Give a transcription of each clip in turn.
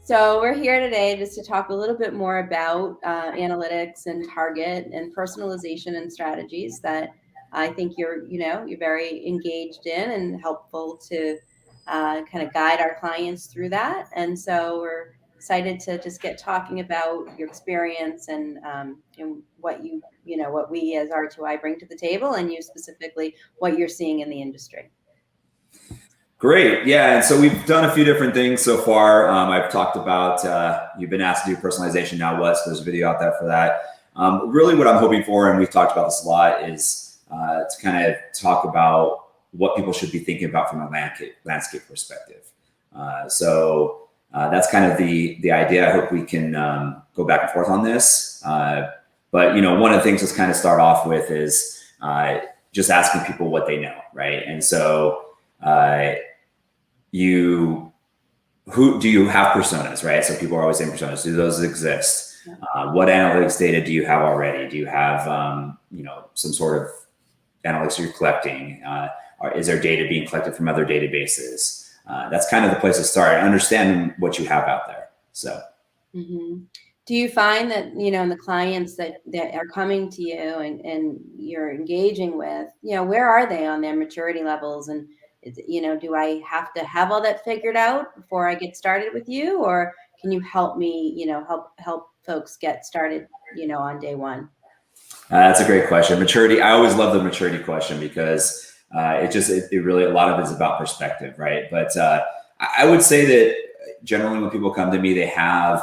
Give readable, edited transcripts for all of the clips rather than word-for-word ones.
So we're here today just to talk a little bit more about analytics and target and personalization and strategies that I think you're very engaged in and helpful to kind of guide our clients through that. And so we're excited to just get talking about your experience and what what we as R2I bring to the table, and you specifically what you're seeing in the industry. Great. Yeah. And so we've done a few different things so far. I've talked about, you've been asked to do personalization now what, so there's a video out there for that. Really what I'm hoping for, and we've talked about this a lot, is to kind of talk about what people should be thinking about from a landscape perspective. So that's kind of the idea. I hope we can go back and forth on this. But, one of the things to kind of start off with is just asking people what they know, right? And so do you have personas, right? So people are always saying personas. Do those exist? What analytics data do you have already? Do you have some sort of analytics you're collecting? Or is there data being collected from other databases? That's kind of the place to start. Understand what you have out there. So. Mm-hmm. Do you find that, in the clients that are coming to you and you're engaging with, where are they on their maturity levels? And, do I have to have all that figured out before I get started with you? Or can you help me, help folks get started, on day one? That's a great question. Maturity. I always love the maturity question because it really, a lot of it is about perspective, right? But I would say that generally when people come to me, they have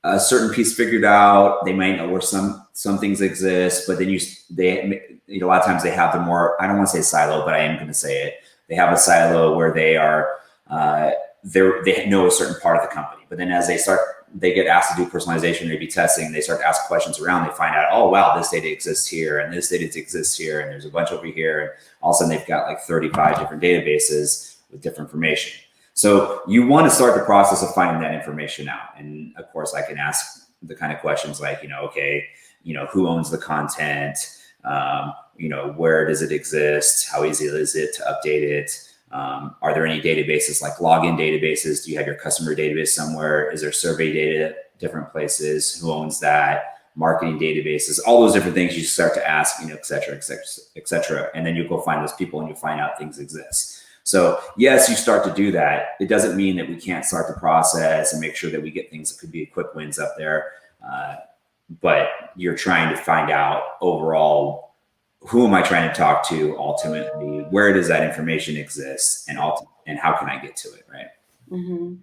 a certain piece figured out. They might know where some things exist, but then a lot of times they have the more, I don't want to say silo, but I am going to say it. They have a silo where they are, they know a certain part of the company, but then as they get asked to do personalization, maybe testing, they start to ask questions around, they find out, oh, wow, this data exists here and this data exists here. And there's a bunch over here. And all of a sudden they've got like 35 different databases with different information. So you want to start the process of finding that information out. And of course I can ask the kind of questions like, who owns the content? Where does it exist? How easy is it to update it? Are there any databases like login databases? Do you have your customer database somewhere? Is there survey data at different places? Who owns that? Marketing databases, all those different things you start to ask, et cetera, et cetera, et cetera. And then you go find those people and you find out things exist. So yes, you start to do that. It doesn't mean that we can't start the process and make sure that we get things that could be quick wins up there. But you're trying to find out overall, who am I trying to talk to ultimately? Where does that information exist? And how can I get to it, right? Mm-hmm.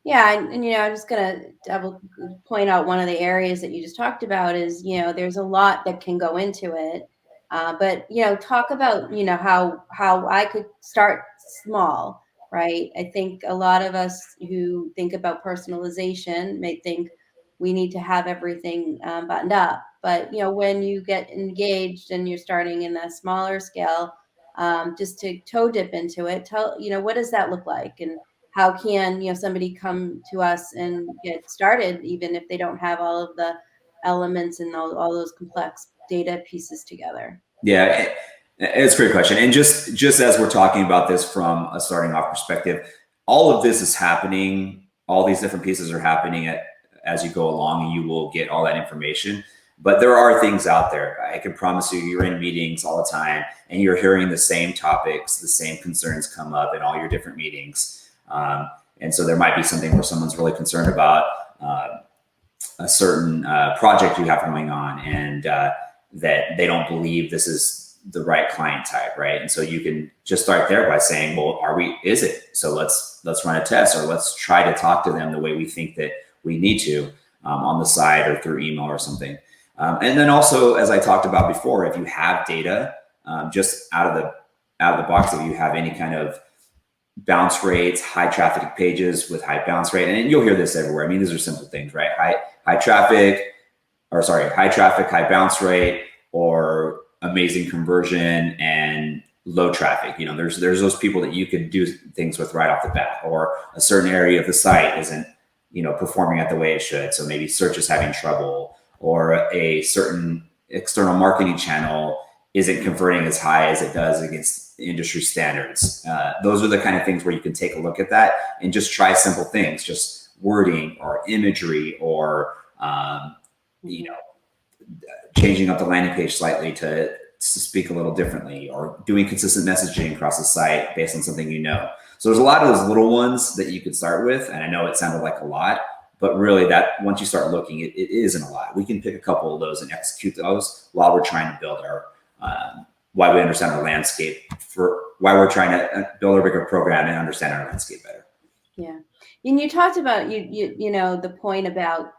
Yeah. And I'm just going to point out one of the areas that you just talked about is, there's a lot that can go into it. But, talk about, how I could start small, right? I think a lot of us who think about personalization may think we need to have everything buttoned up. But, when you get engaged and you're starting in a smaller scale, just to toe dip into it, what does that look like? And how can, somebody come to us and get started, even if they don't have all of the elements and all those complex data pieces together? Yeah, it's a great question. And just as we're talking about this from a starting off perspective, all of this is happening. All these different pieces are happening as you go along, and you will get all that information. But there are things out there. I can promise you, you're in meetings all the time and you're hearing the same topics, the same concerns come up in all your different meetings. And so there might be something where someone's really concerned about a certain project you have going on, and that they don't believe this is the right client type, right? And so you can just start there by saying, well, is it? So let's run a test, or let's try to talk to them the way we think that we need to, on the side or through email or something. And then also, as I talked about before, if you have data, just out of the box, if you have any kind of bounce rates, high traffic pages with high bounce rate, and you'll hear this everywhere. I mean, these are simple things, right? High traffic, high bounce rate, or amazing conversion and low traffic. There's those people that you could do things with right off the bat, or a certain area of the site isn't, performing at the way it should. So maybe search is having trouble, or a certain external marketing channel isn't converting as high as it does against industry standards. Those are the kind of things where you can take a look at that and just try simple things. Just wording or imagery or you Mhm. know, changing up the landing page slightly to speak a little differently, or doing consistent messaging across the site based on something you know. So there's a lot of those little ones that you could start with, and I know it sounded like a lot, but really that once you start looking, it isn't a lot. We can pick a couple of those and execute those while we're trying to build our why we understand our landscape, for why we're trying to build a bigger program and understand our landscape better. Yeah. And you talked about the point about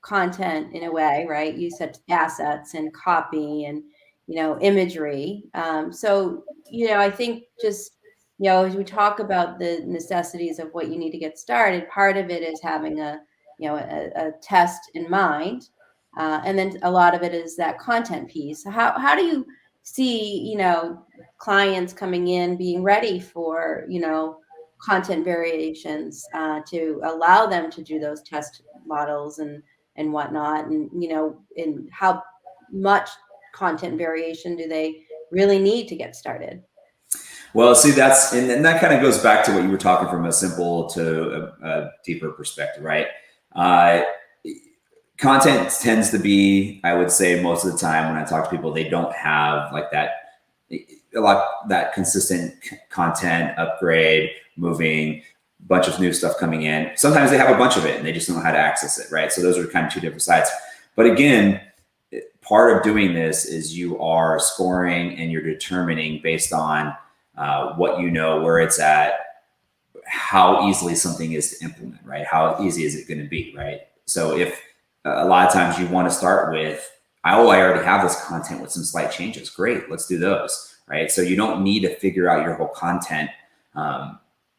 content in a way, right? You said assets and copy and imagery. So I think just as we talk about the necessities of what you need to get started, part of it is having a test in mind, and then a lot of it is that content piece. How do you see clients coming in being ready for content variations to allow them to do those test models and whatnot, and and how much content variation do they really need to get started? Well, see, and that kind of goes back to what you were talking from a simple to a deeper perspective, right? Uh, Content tends to be, I would say, most of the time when I talk to people, they don't have like a lot that consistent content upgrade, moving, bunch of new stuff coming in. Sometimes they have a bunch of it and they just don't know how to access it, right? So those are kind of two different sides. But again, part of doing this is you are scoring and you're determining based on what you know, where it's at, how easily something is to implement, right? How easy is it going to be, right? So if a lot of times you want to start with, oh, I already have this content with some slight changes. Great, let's do those, right? So you don't need to figure out your whole content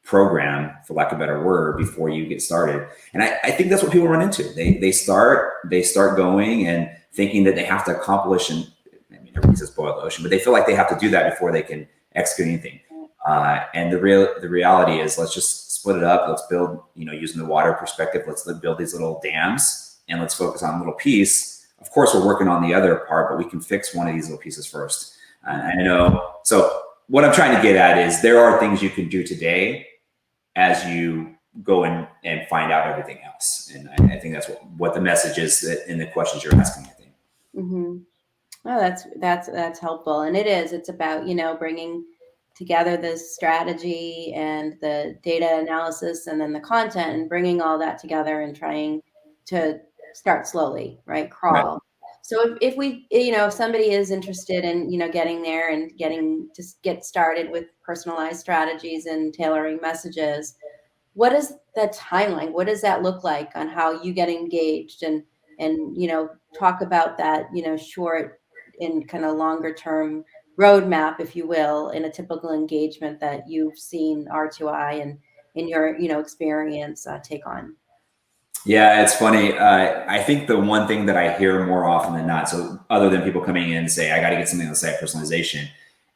program, for lack of a better word, before you get started. And I think that's what people run into. They start going and thinking that they have to accomplish, and I mean, everybody says boil the ocean, but they feel like they have to do that before they can execute anything. And the reality is, let's just split it up. Let's build, using the water perspective, let's build these little dams and let's focus on a little piece. Of course, we're working on the other part, but we can fix one of these little pieces first. I know. So what I'm trying to get at is there are things you can do today as you go in and find out everything else. And I think that's what the message is in the questions you're asking, I think. Mm-hmm. Oh, that's helpful, and it's about bringing together the strategy and the data analysis and then the content, and bringing all that together and trying to start slowly, right? Right. Crawl. So if we, if somebody is interested in getting there and getting to get started with personalized strategies and tailoring messages, what is the timeline? What does that look like on how you get engaged, and talk about that short and kind of longer term roadmap, if you will, in a typical engagement that you've seen R2I and in your experience take on? Yeah, it's funny. I think the one thing that I hear more often than not, so other than people coming in and say, I got to get something on the site, personalization,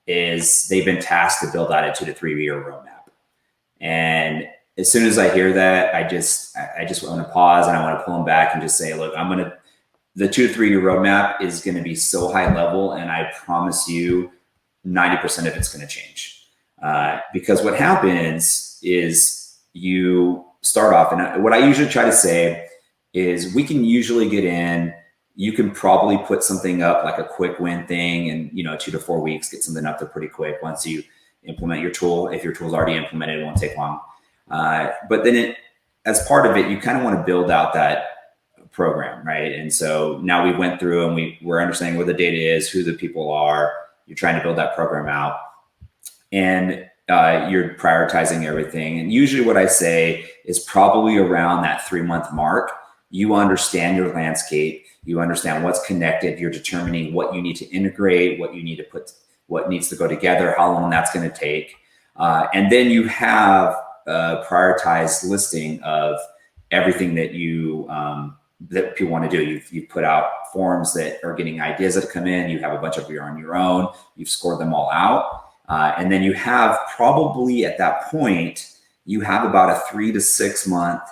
is they've been tasked to build out a 2 to 3 year roadmap. And as soon as I hear that, I just want to pause and I want to pull them back and just say, look, the 2 to 3 year roadmap is going to be so high level. And I promise you 90% of it's going to change. Because what happens is you start off, and what I usually try to say is we can usually get in, you can probably put something up like a quick win thing and 2 to 4 weeks, get something up there pretty quick once you implement your tool. If your tool's already implemented, it won't take long. But then as part of it, you kind of want to build out that program, right? And so now we went through and we're understanding where the data is, who the people are. You're trying to build that program out, and you're prioritizing everything. And usually what I say is probably around that 3 month mark, you understand your landscape, you understand what's connected, you're determining what you need to integrate, what you need to put, what needs to go together, how long that's going to take. And then you have a prioritized listing of everything that that people want to do. You've put out forms that are getting ideas that come in. You have a bunch of you on your own. You've scored them all out. And then you have probably at that point, you have about a 3 to 6 month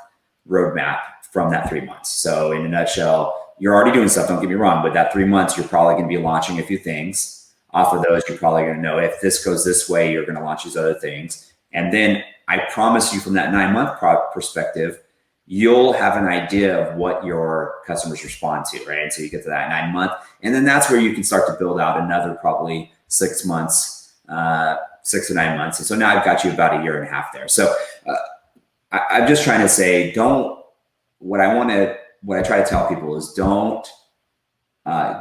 roadmap from that 3 months. So in a nutshell, you're already doing stuff, don't get me wrong, but that 3 months, you're probably going to be launching a few things. Off of those, you're probably going to know if this goes this way, you're going to launch these other things. And then I promise you from that 9 month perspective, you'll have an idea of what your customers respond to, right? And so you get to that 9 month, and then that's where you can start to build out another probably 6 months, 6 to 9 months. And so now I've got you about a year and a half there. So I'm just trying to say, don't. What I try to tell people is don't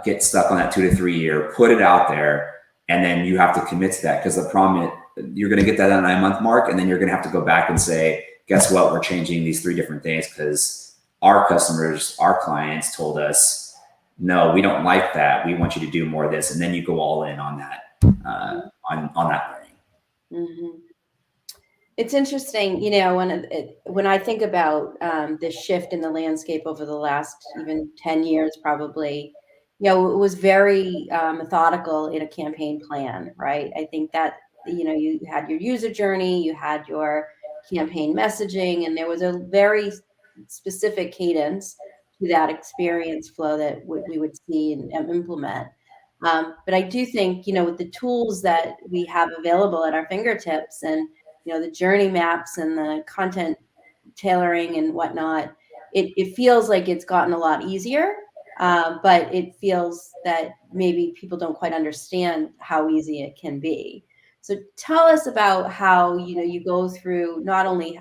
get stuck on that 2 to 3 year. Put it out there, and then you have to commit to that, because the problem is you're going to get that 9 month mark, and then you're going to have to go back and say, guess what? We're changing these 3 different things because our customers, our clients told us, no, we don't like that. We want you to do more of this, and then you go all in on that on that learning. Mm-hmm. It's interesting, when I think about this shift in the landscape over the last even 10 years, probably, it was very methodical in a campaign plan, right? I think that, you had your user journey, you had your campaign messaging, and there was a very specific cadence to that experience flow that we would see and implement. But I do think, with the tools that we have available at our fingertips, and the journey maps and the content tailoring and whatnot, it feels like it's gotten a lot easier. But it feels that maybe people don't quite understand how easy it can be. So tell us about how, you go through not only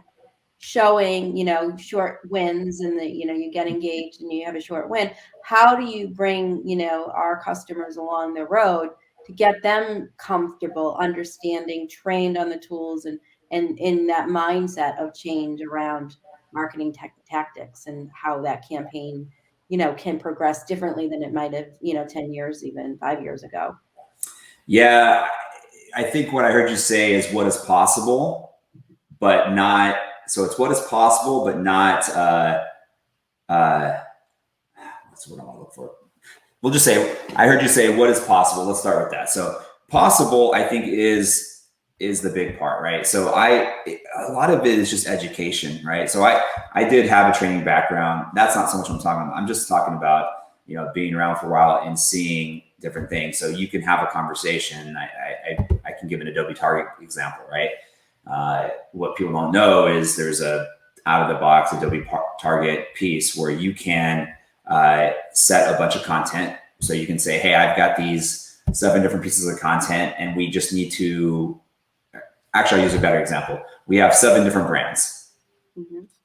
showing, short wins, and that, you get engaged and you have a short win. How do you bring, our customers along the road to get them comfortable, understanding, trained on the tools, and in that mindset of change around marketing tactics, and how that campaign, can progress differently than it might have, 10 years, even 5 years ago? Yeah, I think what I heard you say is what is possible, but not. So it's what is possible, but not. That's what I want to look for. We'll just say I heard you say what is possible. Let's start with that. So possible, I think, is the big part, right? So a lot of it is just education, right? So I did have a training background. That's not so much what I'm talking about. I'm just talking about being around for a while and seeing different things. So you can have a conversation. I can give an Adobe Target example, right? What people don't know is there's a out of the box Adobe Target piece where you can set a bunch of content. So you can say, hey, I've got these 7 different pieces of content, and we just need to. Actually, I'll use a better example. We have 7 different brands,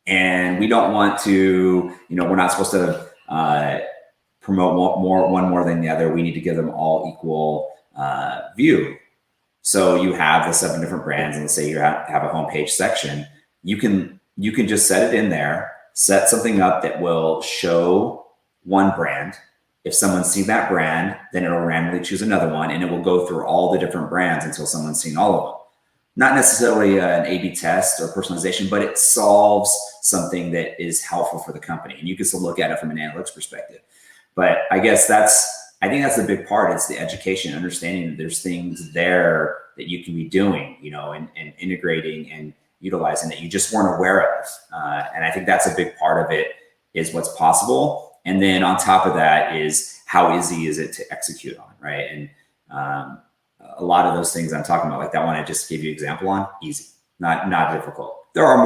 and we don't want to. We're not supposed to promote one more than the other. We need to give them all equal view. So you have the 7 different brands, and let's say you have a homepage section. You can just set it in there, set something up that will show one brand. If someone's seen that brand, then it'll randomly choose another one, and it will go through all the different brands until someone's seen all of them. Not necessarily an A/B test or personalization, but it solves something that is helpful for the company, and you can still look at it from an analytics perspective. But I guess I think that's the big part. It's the education, understanding that there's things there that you can be doing, and integrating and utilizing that you just weren't aware of. And I think that's a big part of it, is what's possible. And then on top of that is how easy is it to execute on, right? And a lot of those things I'm talking about, like that one I just gave you an example on, easy, not difficult. There are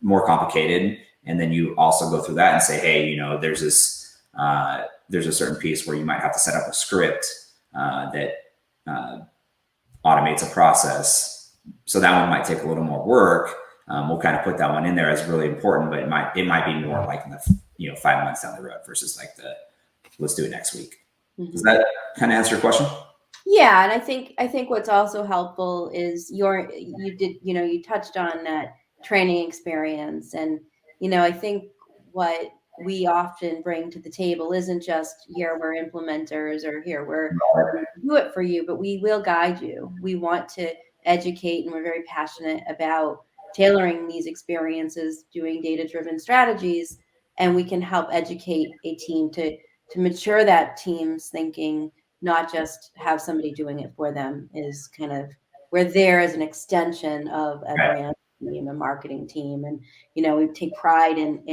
more complicated, and then you also go through that and say, hey, there's this. There's a certain piece where you might have to set up a script that automates a process. So that one might take a little more work. We'll kind of put that one in there as really important, but it might be more like in the 5 months down the road versus like let's do it next week. Does that kind of answer your question? Yeah, and I think what's also helpful is you touched on that training experience, and I think what we often bring to the table isn't just, here we're implementers, or here we're going to do it for you, but we will guide you. We want to educate, and we're very passionate about tailoring these experiences, doing data-driven strategies, and we can help educate a team to mature that team's thinking, not just have somebody doing it for them. Is kind of, we're there as an extension of a brand team, a marketing team. And, we take pride in,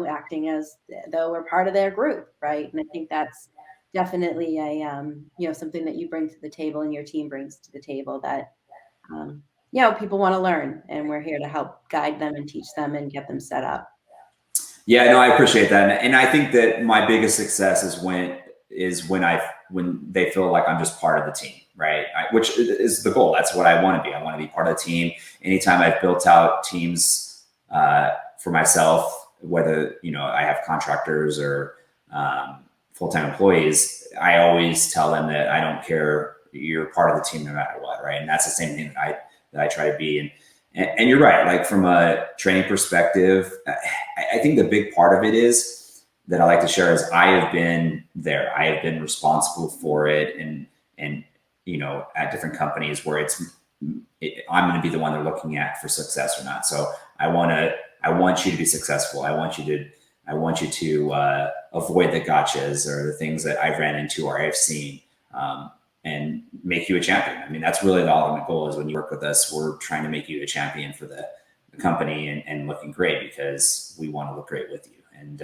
acting as though we're part of their group. Right. And I think that's definitely something that you bring to the table, and your team brings to the table, that, people want to learn, and we're here to help guide them and teach them and get them set up. Yeah, no, I appreciate that, and I think that my biggest success is when they feel like I'm just part of the team, right? Which is the goal. That's what I want to be. I want to be part of the team. Anytime I've built out teams for myself, whether I have contractors or full-time employees, I always tell them that I don't care. You're part of the team no matter what, right? And that's the same thing that I try to be. And you're right. Like from a training perspective, I think the big part of it is that I like to share is I have been there. I have been responsible for it, and at different companies where I'm going to be the one they're looking at for success or not. So I want you to be successful. I want you to avoid the gotchas or the things that I've ran into or I've seen. And make you a champion. I mean, that's really the ultimate goal is when you work with us, we're trying to make you a champion for the company and looking great because we want to look great with you. And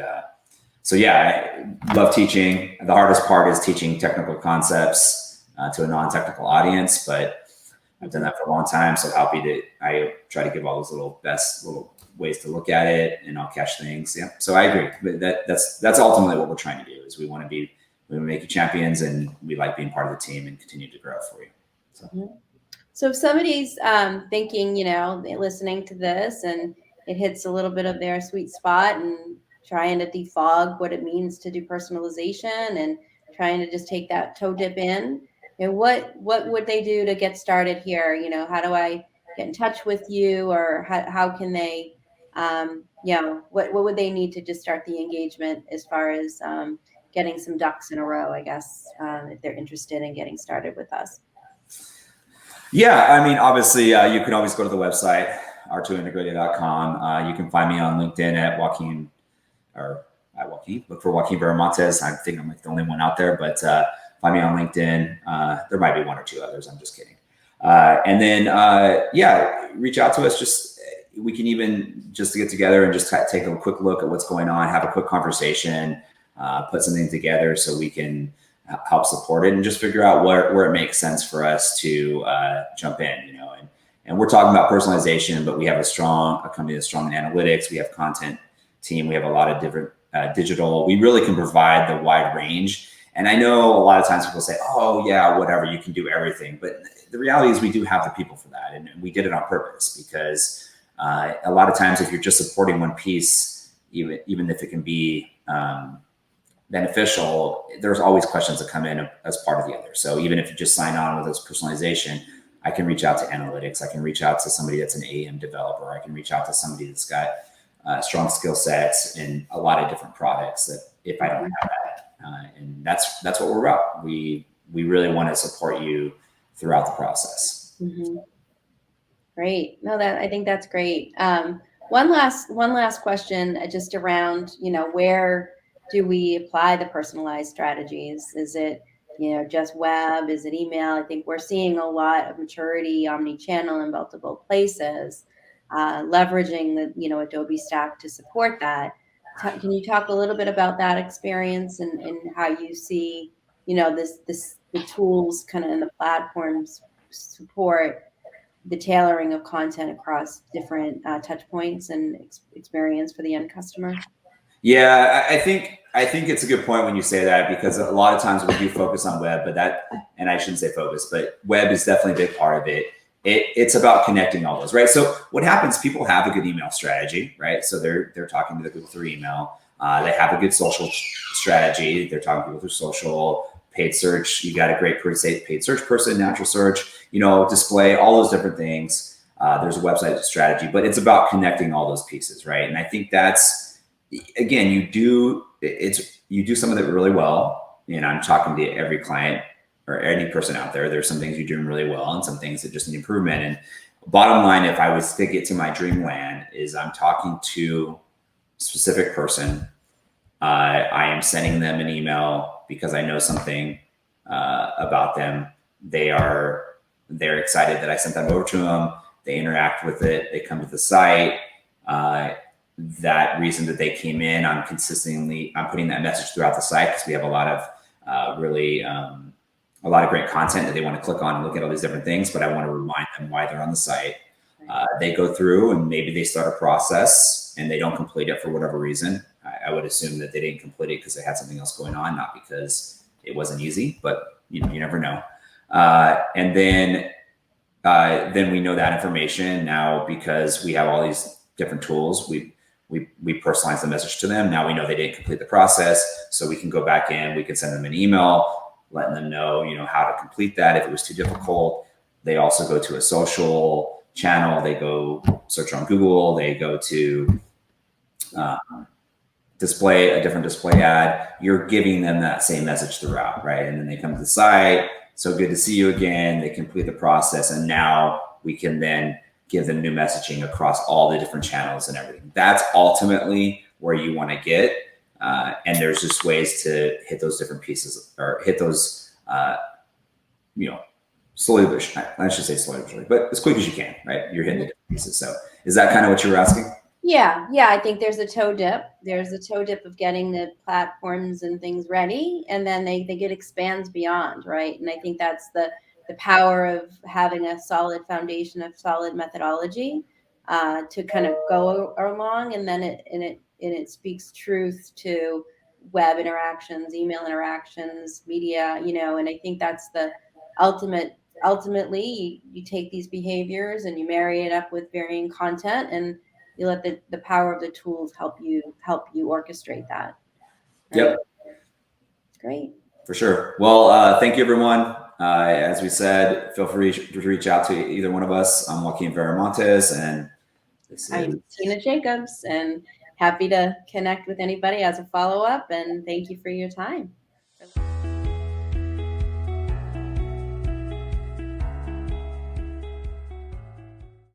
so, yeah, I love teaching. The hardest part is teaching technical concepts to a non-technical audience, but I've done that for a long time. So I try to give all those best little ways to look at it, and I'll catch things. Yeah. So I agree. But that's ultimately what we're trying to do is we want to make you champions, and we like being part of the team and continue to grow for you. So if somebody's thinking, listening to this and it hits a little bit of their sweet spot and trying to defog what it means to do personalization and trying to just take that toe dip in, what would they do to get started here? How do I get in touch with you, or how can they, what would they need to just start the engagement as far as getting some ducks in a row, I guess, if they're interested in getting started with us? Yeah, I mean, obviously, you can always go to the website, r2integrated.com. You can find me on LinkedIn at Joaquin, look for Joaquin Viramontes. I think I'm like the only one out there, but find me on LinkedIn. There might be one or two others. I'm just kidding. And then, reach out to us. We can even just get together and just take a quick look at what's going on, have a quick conversation, put something together so we can help support it and just figure out where it makes sense for us to jump in, and we're talking about personalization, but we have a company that's strong in analytics. We have content team. We have a lot of different digital. We really can provide the wide range. And I know a lot of times people say, oh yeah, whatever, you can do everything. But the reality is we do have the people for that. And we did it on purpose because a lot of times if you're just supporting one piece, even if it can be beneficial, there's always questions that come in as part of the other. So even if you just sign on with this personalization, I can reach out to analytics. I can reach out to somebody that's an AM developer. I can reach out to somebody that's got strong skill sets in a lot of different products that if I don't have that. And that's what we're about. We really want to support you throughout the process. Mm-hmm. Great. No, I think that's great. One last question, just around, where do we apply the personalized strategies? Is it, just web? Is it email? I think we're seeing a lot of maturity, omni-channel in multiple places, leveraging the, Adobe stack to support that. Can you talk a little bit about that experience and how you see, the tools kind of in the platforms support the tailoring of content across different touch points and experience for the end customer? Yeah, I think it's a good point when you say that, because a lot of times we do focus on web, and I shouldn't say focus, but web is definitely a big part of it. It's about connecting all those, right? So what happens? People have a good email strategy, right? So they're talking to the people through email. They have a good social strategy. They're talking to people through social. Paid search. You got a great paid search person, natural search. Display, all those different things. There's a website strategy, but it's about connecting all those pieces, right? And I think that's, again, you do some of it really well. I'm talking to every client or any person out there. There's some things you're doing really well and some things that just need improvement. And bottom line, if I was to get to my dreamland, is I'm talking to a specific person. I am sending them an email because I know something about them. They're excited that I sent that over to them. They interact with it. They come to the site. That reason that they came in, I'm putting that message throughout the site because we have a lot of a lot of great content that they want to click on and look at all these different things. But I want to remind them why they're on the site. They go through and maybe they start a process and they don't complete it for whatever reason. I would assume that they didn't complete it because they had something else going on, not because it wasn't easy. But you know, you never know. And then we know that information now because we have all these different tools. We personalize the message to them. Now we know they didn't complete the process, so we can go back in. We can send them an email, letting them know, you know, how to complete that. If it was too difficult, they also go to a social channel. They go search on Google. They go to uh, display a different display ad. You're giving them that same message throughout, right? And then they come to the site. So good to see you again. They complete the process, and now we can then give them new messaging across all the different channels and everything. That's ultimately where you want to get. And there's just ways to hit those different pieces or hit those, you know, slowly, but I should say slowly, but as quick as you can, right? You're hitting the different pieces. So is that kind of what you were asking? Yeah, yeah, I think there's a toe dip. There's a toe dip of getting the platforms and things ready, and then they get expands beyond, right? And I think that's the power of having a solid foundation of solid methodology to kind of go along, and then it speaks truth to web interactions, email interactions, media, you know, and I think that's the ultimate. Ultimately, you take these behaviors and you marry it up with varying content, and you let the power of the tools help you orchestrate that, right? Yep. It's great. For sure. Well, thank you, everyone. As we said, feel free to reach out to either one of us. I'm Joaquin Viramontes, and this is I'm Tina Jacobs, and happy to connect with anybody as a follow-up, and thank you for your time.